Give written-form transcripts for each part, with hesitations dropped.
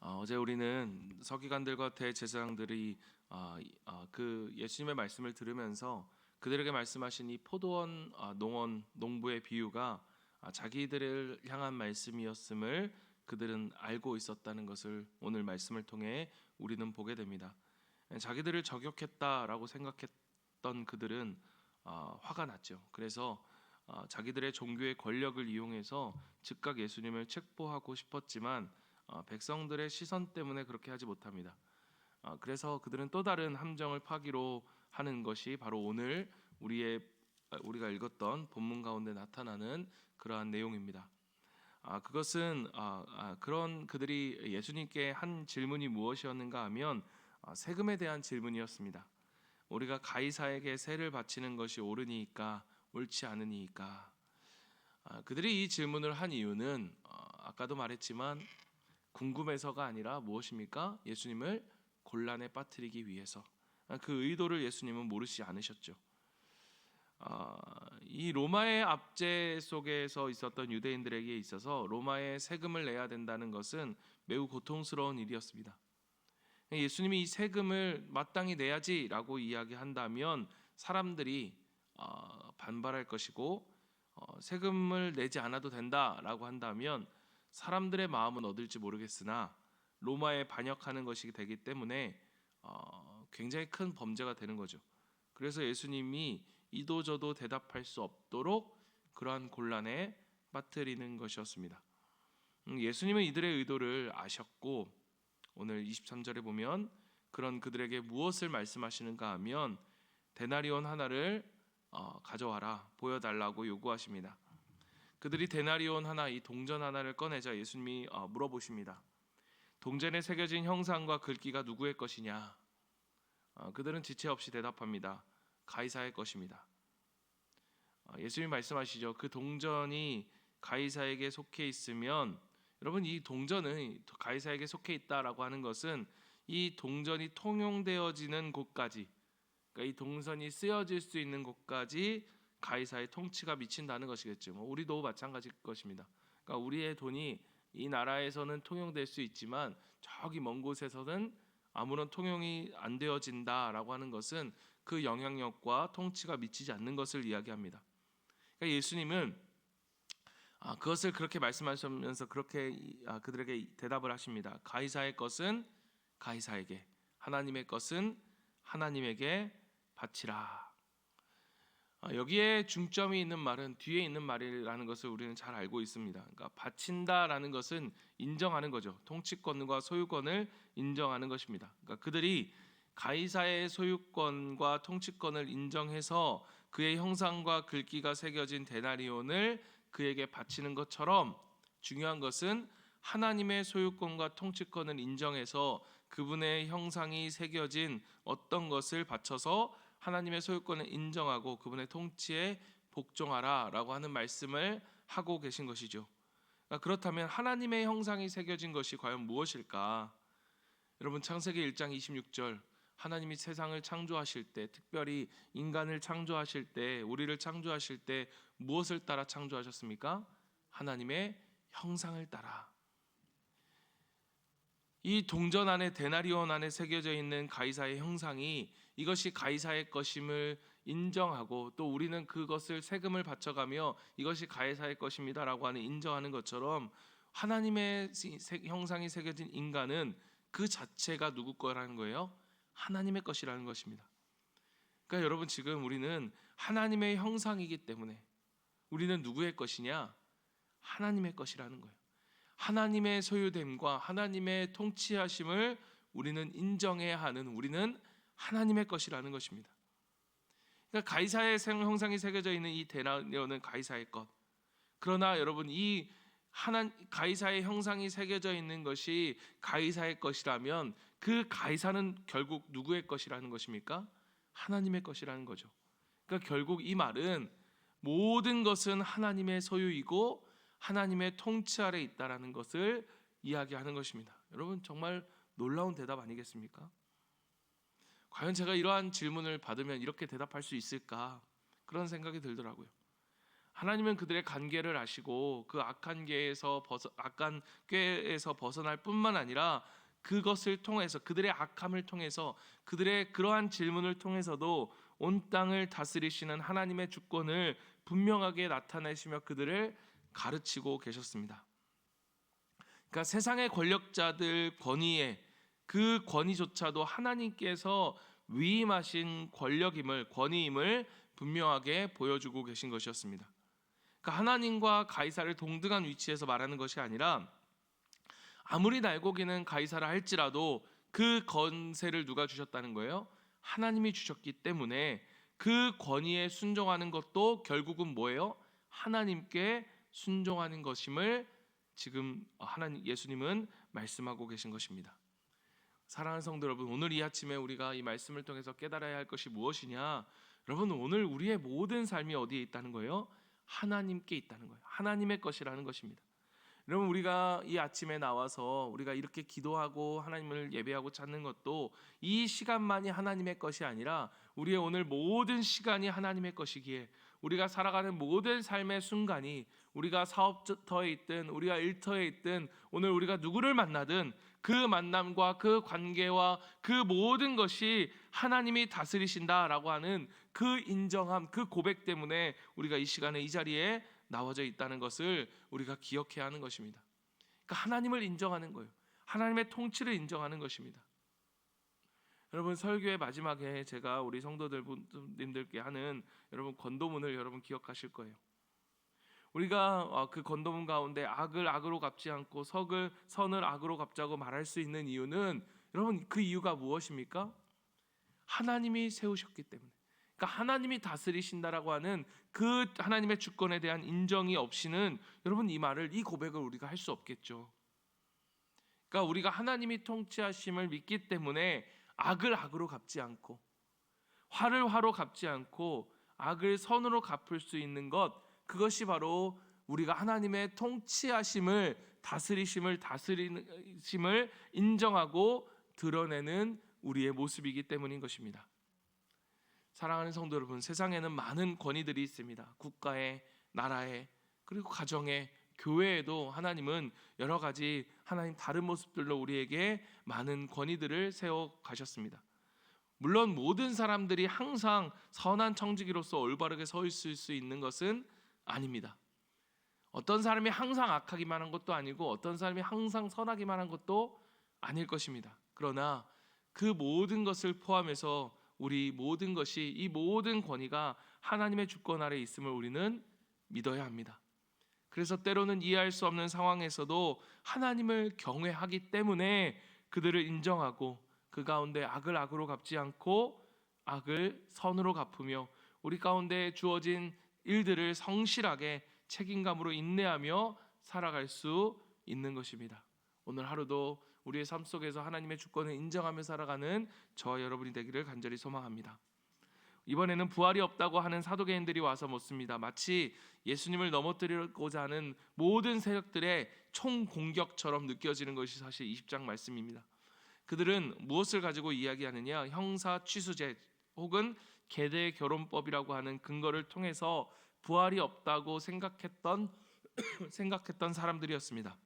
어제 우리는 서기관들과 대제사장들이 그 예수님의 말씀을 들으면서 그들에게 말씀하신 이 포도원, 농원, 농부의 비유가 자기들을 향한 말씀이었음을 그들은 알고 있었다는 것을 오늘 말씀을 통해 우리는 보게 됩니다. 자기들을 저격했다라고 생각했던 그들은 화가 났죠. 그래서 자기들의 종교의 권력을 이용해서 즉각 예수님을 책포하고 싶었지만 백성들의 시선 때문에 그렇게 하지 못합니다. 그래서 그들은 또 다른 함정을 파기로 하는 것이 바로 오늘 우리가 읽었던 본문 가운데 나타나는 그러한 내용입니다. 그것은 그런 그들이 예수님께 한 질문이 무엇이었는가 하면 세금에 대한 질문이었습니다. 우리가 가이사에게 세를 바치는 것이 옳으니까 옳지 않으니까. 그들이 이 질문을 한 이유는 아까도 말했지만 궁금해서가 아니라 무엇입니까? 예수님을 곤란에 빠뜨리기 위해서. 그 의도를 예수님은 모르시지 않으셨죠. 이 로마의 압제 속에서 있었던 유대인들에게 있어서 로마의 세금을 내야 된다는 것은 매우 고통스러운 일이었습니다. 예수님이 이 세금을 마땅히 내야지라고 이야기한다면 사람들이 반발할 것이고, 세금을 내지 않아도 된다라고 한다면 사람들의 마음은 얻을지 모르겠으나 로마에 반역하는 것이 되기 때문에 굉장히 큰 범죄가 되는 거죠. 그래서 예수님이 이도저도 대답할 수 없도록 그러한 곤란에 빠뜨리는 것이었습니다. 예수님은 이들의 의도를 아셨고 오늘 23절에 보면 그런 그들에게 무엇을 말씀하시는가 하면 데나리온 하나를 가져와라, 보여달라고 요구하십니다. 그들이 데나리온 하나, 이 동전 하나를 꺼내자 예수님이 물어보십니다. 동전에 새겨진 형상과 글귀가 누구의 것이냐? 그들은 지체 없이 대답합니다. 가이사의 것입니다. 예수님이 말씀하시죠. 그 동전이 가이사에게 속해 있으면, 여러분, 이 동전은 가이사에게 속해 있다라고 하는 것은 이 동전이 통용되어지는 곳까지, 그러니까 이 동전이 쓰여질 수 있는 곳까지 가이사의 통치가 미친다는 것이겠죠. 우리도 마찬가지일 것입니다. 그러니까 우리의 돈이 이 나라에서는 통용될 수 있지만 저기 먼 곳에서는 아무런 통용이 안 되어진다라고 하는 것은 그 영향력과 통치가 미치지 않는 것을 이야기합니다. 그러니까 예수님은 그것을 그렇게 말씀하시면서 그렇게 그들에게 대답을 하십니다. 가이사의 것은 가이사에게, 하나님의 것은 하나님에게 바치라. 여기에 중점이 있는 말은 뒤에 있는 말이라는 것을 우리는 잘 알고 있습니다. 그러니까 바친다라는 것은 인정하는 거죠. 통치권과 소유권을 인정하는 것입니다. 그러니까 그들이 가이사의 소유권과 통치권을 인정해서 그의 형상과 글귀가 새겨진 데나리온을 그에게 바치는 것처럼 중요한 것은 하나님의 소유권과 통치권을 인정해서 그분의 형상이 새겨진 어떤 것을 바쳐서 하나님의 소유권을 인정하고 그분의 통치에 복종하라라고 하는 말씀을 하고 계신 것이죠. 그렇다면 하나님의 형상이 새겨진 것이 과연 무엇일까? 여러분, 창세기 1장 26절, 하나님이 세상을 창조하실 때, 특별히 인간을 창조하실 때, 우리를 창조하실 때 무엇을 따라 창조하셨습니까? 하나님의 형상을 따라. 이 동전 안에, 데나리온 안에 새겨져 있는 가이사의 형상이 이것이 가이사의 것임을 인정하고, 또 우리는 그것을 세금을 바쳐가며 이것이 가이사의 것입니다라고 하는 인정하는 것처럼 하나님의 형상이 새겨진 인간은 그 자체가 누구 거라는 거예요? 하나님의 것이라는 것입니다. 그러니까 여러분, 지금 우리는 하나님의 형상이기 때문에 우리는 누구의 것이냐? 하나님의 것이라는 거예요. 하나님의 소유됨과 하나님의 통치하심을 우리는 인정해야 하는, 우리는 하나님의 것이라는 것입니다. 그러니까 가이사의 형상이 새겨져 있는 이 데나리온은 가이사의 것. 그러나 여러분, 이 가이사의 형상이 새겨져 있는 것이 가이사의 것이라면 그 가이사는 결국 누구의 것이라는 것입니까? 하나님의 것이라는 거죠. 그러니까 결국 이 말은 모든 것은 하나님의 소유이고 하나님의 통치 아래 있다라는 것을 이야기하는 것입니다. 여러분, 정말 놀라운 대답 아니겠습니까? 과연 제가 이러한 질문을 받으면 이렇게 대답할 수 있을까? 그런 생각이 들더라고요. 하나님은 그들의 관계를 아시고 그 악한 꾀에서 벗어날 뿐만 아니라 그것을 통해서, 그들의 악함을 통해서, 그들의 그러한 질문을 통해서도 온 땅을 다스리시는 하나님의 주권을 분명하게 나타내시며 그들을 가르치고 계셨습니다. 그러니까 세상의 권력자들 권위에, 그 권위조차도 하나님께서 위임하신 권위임을 분명하게 보여주고 계신 것이었습니다. 그러니까 하나님과 가이사를 동등한 위치에서 말하는 것이 아니라, 아무리 날고기는 가이사라 할지라도 그 권세를 누가 주셨다는 거예요? 하나님이 주셨기 때문에 그 권위에 순종하는 것도 결국은 뭐예요? 하나님께 순종하는 것임을 지금 예수님은 말씀하고 계신 것입니다. 사랑하는 성도 여러분, 오늘 이 아침에 우리가 이 말씀을 통해서 깨달아야 할 것이 무엇이냐? 여러분, 오늘 우리의 모든 삶이 어디에 있다는 거예요? 하나님께 있다는 거예요. 하나님의 것이라는 것입니다. 여러분, 우리가 이 아침에 나와서 우리가 이렇게 기도하고 하나님을 예배하고 찾는 것도 이 시간만이 하나님의 것이 아니라 우리의 오늘 모든 시간이 하나님의 것이기에, 우리가 살아가는 모든 삶의 순간이, 우리가 사업터에 있든 우리가 일터에 있든 오늘 우리가 누구를 만나든 그 만남과 그 관계와 그 모든 것이 하나님이 다스리신다라고 하는 그 인정함, 그 고백 때문에 우리가 이 시간에 이 자리에 나와져 있다는 것을 우리가 기억해야 하는 것입니다. 그러니까 하나님을 인정하는 거예요. 하나님의 통치를 인정하는 것입니다. 여러분, 설교의 마지막에 제가 우리 성도님들께 하는 여러분 권도문을 여러분 기억하실 거예요. 우리가 그 권도문 가운데 악을 악으로 갚지 않고 선을 악으로 갚자고 말할 수 있는 이유는, 여러분, 그 이유가 무엇입니까? 하나님이 세우셨기 때문에. 그러니까 하나님이 다스리신다라고 하는 그 하나님의 주권에 대한 인정이 없이는 여러분 이 고백을 우리가 할 수 없겠죠. 그러니까 우리가 하나님이 통치하심을 믿기 때문에 악을 악으로 갚지 않고, 화를 화로 갚지 않고 악을 선으로 갚을 수 있는 것, 그것이 바로 우리가 하나님의 통치하심을, 다스리심을 인정하고 드러내는 우리의 모습이기 때문인 것입니다. 사랑하는 성도 여러분, 세상에는 많은 권위들이 있습니다. 국가에, 나라에, 그리고 가정에, 교회에도 하나님은 여러 가지 하나님 다른 모습들로 우리에게 많은 권위들을 세워 가셨습니다. 물론 모든 사람들이 항상 선한 청지기로서 올바르게 서 있을 수 있는 것은 아닙니다. 어떤 사람이 항상 악하기만 한 것도 아니고 어떤 사람이 항상 선하기만 한 것도 아닐 것입니다. 그러나 그 모든 것을 포함해서 우리 모든 것이, 이 모든 권위가 하나님의 주권 아래 있음을 우리는 믿어야 합니다. 그래서 때로는 이해할 수 없는 상황에서도 하나님을 경외하기 때문에 그들을 인정하고 그 가운데 악을 악으로 갚지 않고 악을 선으로 갚으며 우리 가운데 주어진 일들을 성실하게 책임감으로 인내하며 살아갈 수 있는 것입니다. 오늘 하루도 우리의 삶 속에서 하나님의 주권을 인정하며 살아가는 저와 여러분이 되기를 간절히 소망합니다. 이번에는 부활이 없다고 하는 사도개인들이 와서 묻습니다. 마치 예수님을 넘어뜨리고자 하는 모든 세력들의 총공격처럼 느껴지는 것이 사실 20장 말씀입니다. 그들은 무엇을 가지고 이야기하느냐? 형사 취수제 혹은 계대 결혼법이라고 하는 근거를 통해서 부활이 없다고 생각했던 사람들이었습니다.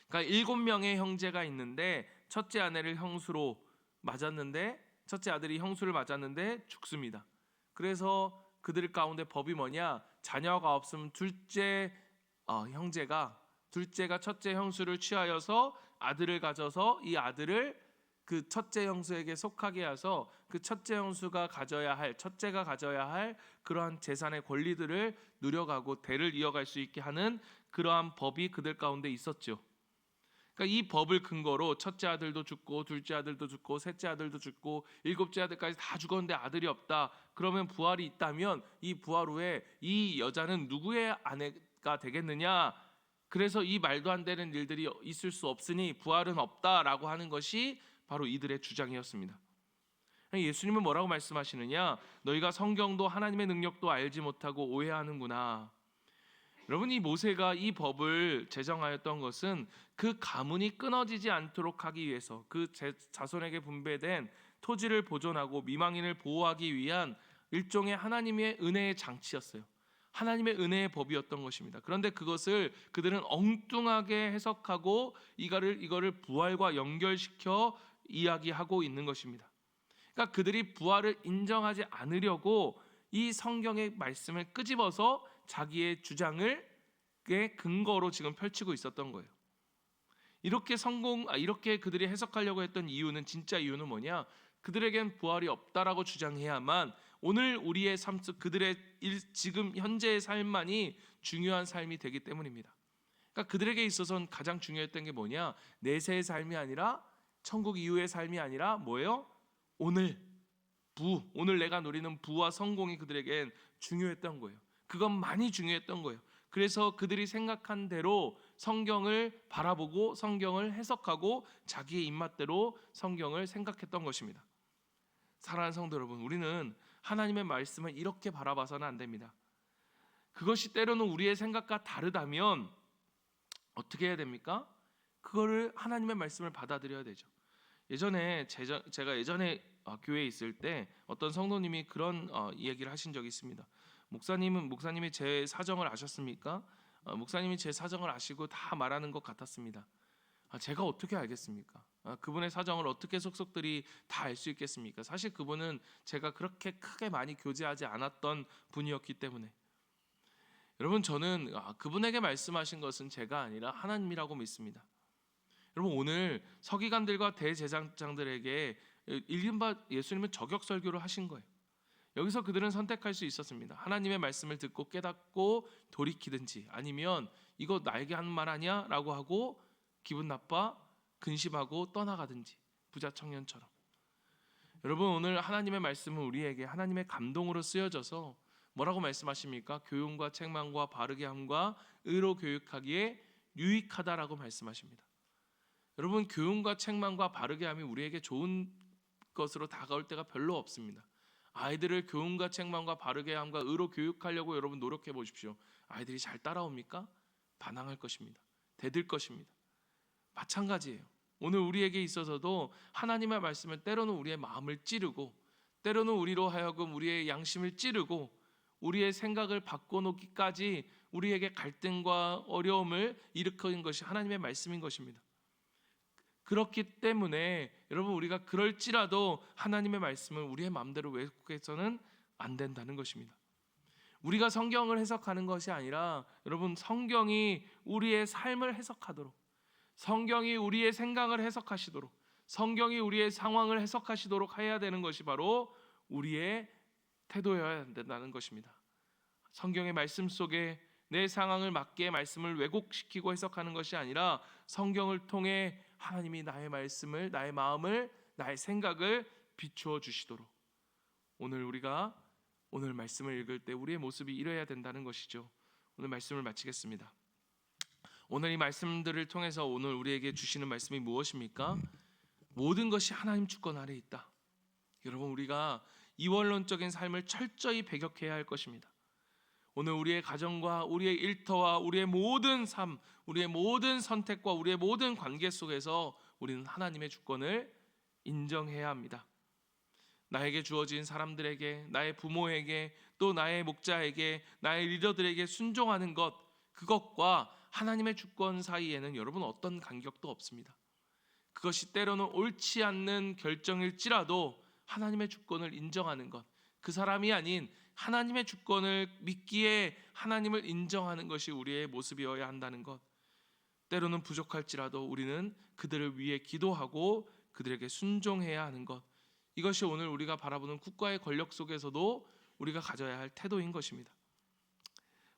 그러니까 7명의 형제가 있는데 첫째 아내를 형수로 맞았는데, 첫째 아들이 형수를 맞았는데 죽습니다. 그래서 그들 가운데 법이 뭐냐? 자녀가 없으면 둘째가 첫째 형수를 취하여서 아들을 가져서 이 아들을 그 첫째 형수에게 속하게 해서 그 첫째가 가져야 할 그러한 재산의 권리들을 누려가고 대를 이어갈 수 있게 하는 그러한 법이 그들 가운데 있었죠. 그러니까 이 법을 근거로 첫째 아들도 죽고 둘째 아들도 죽고 셋째 아들도 죽고 일곱째 아들까지 다 죽었는데 아들이 없다. 그러면 부활이 있다면 이 부활 후에 이 여자는 누구의 아내가 되겠느냐? 그래서 이 말도 안 되는 일들이 있을 수 없으니 부활은 없다라고 하는 것이 바로 이들의 주장이었습니다. 예수님은 뭐라고 말씀하시느냐? 너희가 성경도 하나님의 능력도 알지 못하고 오해하는구나. 여러분, 이 모세가 이 법을 제정하였던 것은 그 가문이 끊어지지 않도록 하기 위해서, 그 자손에게 분배된 토지를 보존하고 미망인을 보호하기 위한 일종의 하나님의 은혜의 장치였어요. 하나님의 은혜의 법이었던 것입니다. 그런데 그것을 그들은 엉뚱하게 해석하고 이거를 부활과 연결시켜 이야기하고 있는 것입니다. 그러니까 그들이 부활을 인정하지 않으려고 이 성경의 말씀을 끄집어서 자기의 주장을 근거로 지금 펼치고 있었던 거예요. 이렇게 그들이 해석하려고 했던 이유는, 진짜 이유는 뭐냐? 그들에겐 부활이 없다라고 주장해야만 오늘 우리의 삶 속 그들의 지금 현재의 삶만이 중요한 삶이 되기 때문입니다. 그러니까 그들에게 있어서는 가장 중요했던 게 뭐냐? 내세의 삶이 아니라, 천국 이후의 삶이 아니라 뭐예요? 오늘 내가 누리는 부와 성공이 그들에겐 중요했던 거예요. 그건 많이 중요했던 거예요. 그래서 그들이 생각한 대로 성경을 바라보고 성경을 해석하고 자기의 입맛대로 성경을 생각했던 것입니다. 사랑하는 성도 여러분, 우리는 하나님의 말씀을 이렇게 바라봐서는 안 됩니다. 그것이 때로는 우리의 생각과 다르다면 어떻게 해야 됩니까? 그거를 하나님의 말씀을 받아들여야 되죠. 제가 예전에 교회에 있을 때 어떤 성도님이 그런 얘기를 하신 적이 있습니다. 목사님이 제 사정을 아셨습니까? 목사님이 제 사정을 아시고 다 말하는 것 같았습니다. 제가 어떻게 알겠습니까? 그분의 사정을 어떻게 속속들이 다 알 수 있겠습니까? 사실 그분은 제가 그렇게 크게 많이 교제하지 않았던 분이었기 때문에. 여러분, 저는 그분에게 말씀하신 것은 제가 아니라 하나님이라고 믿습니다. 여러분, 오늘 서기관들과 대제사장들에게 이른바 예수님은 저격 설교를 하신 거예요. 여기서 그들은 선택할 수 있었습니다. 하나님의 말씀을 듣고 깨닫고 돌이키든지, 아니면 이거 나에게 하는 말 아니야? 라고 하고 기분 나빠 근심하고 떠나가든지, 부자 청년처럼. 여러분, 오늘 하나님의 말씀은 우리에게 하나님의 감동으로 쓰여져서 뭐라고 말씀하십니까? 교훈과 책망과 바르게 함과 의로 교육하기에 유익하다라고 말씀하십니다. 여러분, 교훈과 책망과 바르게 함이 우리에게 좋은 것으로 다가올 때가 별로 없습니다. 아이들을 교훈과 책망과 바르게 함과 의로 교육하려고 여러분 노력해 보십시오. 아이들이 잘 따라옵니까? 반항할 것입니다. 대들 것입니다. 마찬가지예요. 오늘 우리에게 있어서도 하나님의 말씀을 때로는 우리의 마음을 찌르고, 때로는 우리로 하여금 우리의 양심을 찌르고, 우리의 생각을 바꿔놓기까지 우리에게 갈등과 어려움을 일으키는 것이 하나님의 말씀인 것입니다. 그렇기 때문에 여러분, 우리가 그럴지라도 하나님의 말씀을 우리의 마음대로 왜곡해서는 안 된다는 것입니다. 우리가 성경을 해석하는 것이 아니라 여러분, 성경이 우리의 삶을 해석하도록, 성경이 우리의 생각을 해석하시도록, 성경이 우리의 상황을 해석하시도록 해야 되는 것이 바로 우리의 태도여야 된다는 것입니다. 성경의 말씀 속에 내 상황을 맞게 말씀을 왜곡시키고 해석하는 것이 아니라 성경을 통해 하나님이 나의 말씀을, 나의 마음을, 나의 생각을 비추어 주시도록 우리가 오늘 말씀을 읽을 때 우리의 모습이 이래야 된다는 것이죠. 오늘 말씀을 마치겠습니다. 오늘 이 말씀들을 통해서 오늘 우리에게 주시는 말씀이 무엇입니까? 모든 것이 하나님 주권 아래 있다. 여러분, 우리가 이원론적인 삶을 철저히 배격해야 할 것입니다. 오늘 우리의 가정과 우리의 일터와 우리의 모든 삶, 우리의 모든 선택과 우리의 모든 관계 속에서 우리는 하나님의 주권을 인정해야 합니다. 나에게 주어진 사람들에게, 나의 부모에게, 또 나의 목자에게, 나의 리더들에게 순종하는 것, 그것과 하나님의 주권 사이에는 여러분 어떤 간격도 없습니다. 그것이 때로는 옳지 않는 결정일지라도 하나님의 주권을 인정하는 것, 그 사람이 아닌 하나님의 주권을 믿기에 하나님을 인정하는 것이 우리의 모습이어야 한다는 것, 때로는 부족할지라도 우리는 그들을 위해 기도하고 그들에게 순종해야 하는 것, 이것이 오늘 우리가 바라보는 국가의 권력 속에서도 우리가 가져야 할 태도인 것입니다.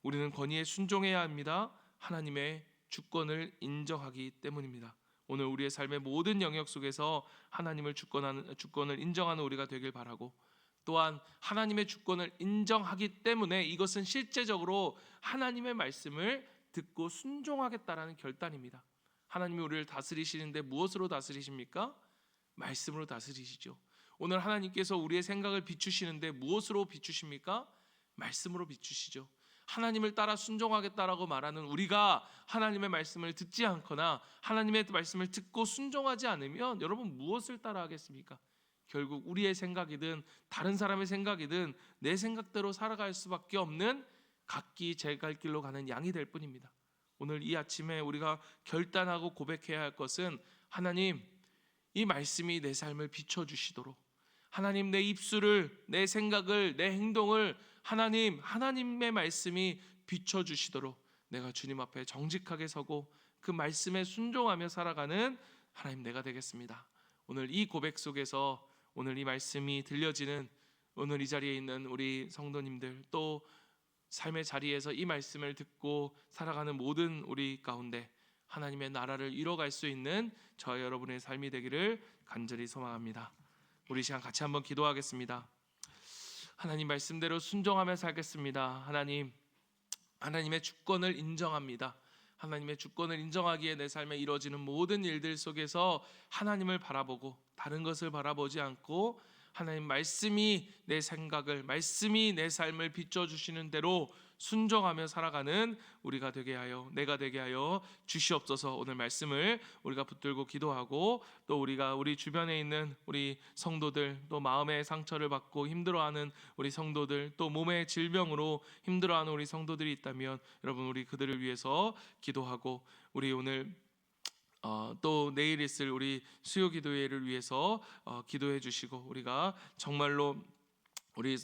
우리는 권위에 순종해야 합니다. 하나님의 주권을 인정하기 때문입니다. 오늘 우리의 삶의 모든 영역 속에서 하나님을 주권을 인정하는 우리가 되길 바라고, 또한 하나님의 주권을 인정하기 때문에 이것은 실제적으로 하나님의 말씀을 듣고 순종하겠다라는 결단입니다. 하나님이 우리를 다스리시는데 무엇으로 다스리십니까? 말씀으로 다스리시죠. 오늘 하나님께서 우리의 생각을 비추시는데 무엇으로 비추십니까? 말씀으로 비추시죠. 하나님을 따라 순종하겠다라고 말하는 우리가 하나님의 말씀을 듣지 않거나 하나님의 말씀을 듣고 순종하지 않으면 여러분 무엇을 따라하겠습니까? 결국 우리의 생각이든 다른 사람의 생각이든 내 생각대로 살아갈 수밖에 없는 각기 제 갈 길로 가는 양이 될 뿐입니다. 오늘 이 아침에 우리가 결단하고 고백해야 할 것은 하나님, 이 말씀이 내 삶을 비춰주시도록, 하나님, 내 입술을, 내 생각을, 내 행동을 하나님의 말씀이 비춰주시도록 내가 주님 앞에 정직하게 서고 그 말씀에 순종하며 살아가는 하나님 내가 되겠습니다. 오늘 이 고백 속에서 오늘 이 말씀이 들려지는 오늘 이 자리에 있는 우리 성도님들, 또 삶의 자리에서 이 말씀을 듣고 살아가는 모든 우리 가운데 하나님의 나라를 이뤄갈 수 있는 저와 여러분의 삶이 되기를 간절히 소망합니다. 우리 시간 같이 한번 기도하겠습니다. 하나님 말씀대로 순종하며 살겠습니다. 하나님의 주권을 인정합니다. 하나님의 주권을 인정하기에 내 삶에 이루어지는 모든 일들 속에서 하나님을 바라보고 다른 것을 바라보지 않고 하나님 말씀이 내 생각을, 말씀이 내 삶을 비춰주시는 대로 순종하며 살아가는 우리가 되게 하여, 내가 되게 하여 주시옵소서. 오늘 말씀을 우리가 붙들고 기도하고, 또 우리가 우리 주변에 있는 우리 성도들, 또 마음의 상처를 받고 힘들어하는 우리 성도들, 또 몸의 질병으로 힘들어하는 우리 성도들이 있다면 여러분, 우리 그들을 위해서 기도하고, 우리 오늘 또 내일 있을 우리 수요 기도회를 위해서 기도해 주시고, 우리가 정말로 우리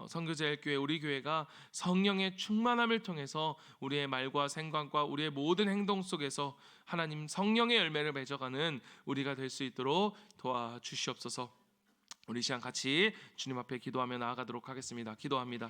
선교제일교회 우리 교회가 성령의 충만함을 통해서 우리의 말과 생각과 우리의 모든 행동 속에서 하나님 성령의 열매를 맺어가는 우리가 될 수 있도록 도와주시옵소서. 우리 시간 같이 주님 앞에 기도하며 나아가도록 하겠습니다. 기도합니다.